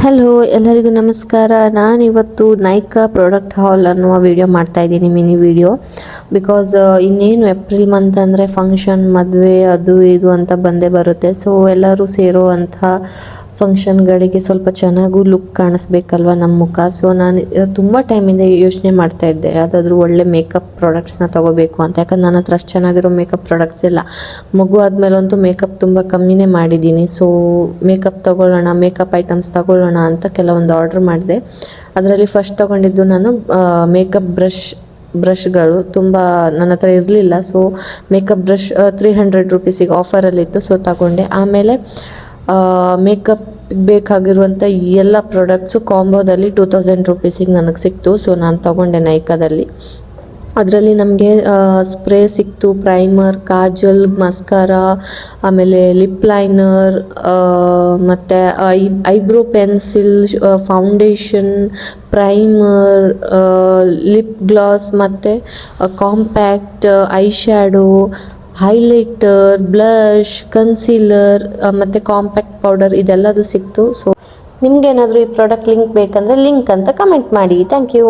Hello ಎಲ್ಲರಿಗೂ ನಮಸ್ಕಾರ. ನಾನಿವತ್ತು ನೈಕಾ ಪ್ರಾಡಕ್ಟ್ ಹಾಲ್ ಅನ್ನುವ ವಿಡಿಯೋ ಮಾಡ್ತಾ ಇದ್ದೀನಿ, ಮಿನಿ ವಿಡಿಯೋ. ಬಿಕಾಸ್ ಇನ್ನೇನು ಏಪ್ರಿಲ್ ಮಂತ್ ಅಂದರೆ ಫಂಕ್ಷನ್, ಮದುವೆ, ಅದು ಇದು ಅಂತ ಬಂದೇ ಬರುತ್ತೆ. ಸೊ ಎಲ್ಲರೂ ಸೇರೋ ಅಂಥ ಫಂಕ್ಷನ್ಗಳಿಗೆ ಸ್ವಲ್ಪ ಚೆನ್ನಾಗೂ ಲುಕ್ ಕಾಣಿಸ್ಬೇಕಲ್ವ ನಮ್ಮ ಮುಖ. ಸೊ ನಾನು ತುಂಬ ಟೈಮಿಂದ ಯೋಚನೆ ಮಾಡ್ತಾ ಇದ್ದೆ ಯಾವುದಾದ್ರೂ ಒಳ್ಳೆ ಮೇಕಪ್ ಪ್ರಾಡಕ್ಟ್ಸ್ನ ತೊಗೋಬೇಕು ಅಂತ. ಯಾಕಂದ್ರೆ ನನ್ನ ಹತ್ರ ಅಷ್ಟು ಚೆನ್ನಾಗಿರೋ ಮೇಕಪ್ ಪ್ರಾಡಕ್ಟ್ಸ್ ಇಲ್ಲ. ಮಗು ಆದಮೇಲಂತೂ ಮೇಕಪ್ ತುಂಬ ಕಮ್ಮಿನೇ ಮಾಡಿದ್ದೀನಿ. ಸೊ ಮೇಕಪ್ ತೊಗೊಳ್ಳೋಣ, ಮೇಕಪ್ ಐಟಮ್ಸ್ ತೊಗೊಳ್ಳೋಣ ಅಂತ ಕೆಲವೊಂದು ಆರ್ಡ್ರ್ ಮಾಡಿದೆ. ಅದರಲ್ಲಿ ಫಸ್ಟ್ ತೊಗೊಂಡಿದ್ದು ನಾನು ಮೇಕಪ್ ಬ್ರಷ್ಗಳು ತುಂಬ ನನ್ನ ಹತ್ರ ಇರಲಿಲ್ಲ. So makeup brush 300 ರುಪೀಸಿಗೆ ಆಫರಲ್ಲಿತ್ತು. ಸೊ ತಗೊಂಡೆ. ಆಮೇಲೆ ಮೇಕಪ್ ಬೇಕಾಗಿರುವಂಥ ಎಲ್ಲ ಪ್ರಾಡಕ್ಟ್ಸು ಕಾಂಬೋದಲ್ಲಿ 2000 ರುಪೀಸಿಗೆ ನನಗೆ ಸಿಕ್ತು. ಸೊ ನಾನು ತೊಗೊಂಡೆ ನೈಕಾದಲ್ಲಿ. ಅದರಲ್ಲಿ ನಮಗೆ ಸ್ಪ್ರೇ ಸಿಕ್ತು, ಪ್ರೈಮರ್, ಕಾಜಲ್, ಮಸ್ಕಾರಾ, ಆಮೇಲೆ ಲಿಪ್ ಲೈನರ್, ಮತ್ತು eyebrow pencil, foundation, primer, lip gloss, ಮತ್ತು compact, eye shadow, highlighter, blush, concealer, ಮತ್ತು ಕಾಂಪ್ಯಾಕ್ಟ್ ಪೌಡರ್ ಇದೆಲ್ಲದು ಸಿಕ್ತು. ಸೊ ನಿಮಗೇನಾದರೂ ಈ ಪ್ರಾಡಕ್ಟ್ ಲಿಂಕ್ ಬೇಕಂದರೆ ಲಿಂಕ್ ಅಂತ ಕಮೆಂಟ್ ಮಾಡಿ. Thank you.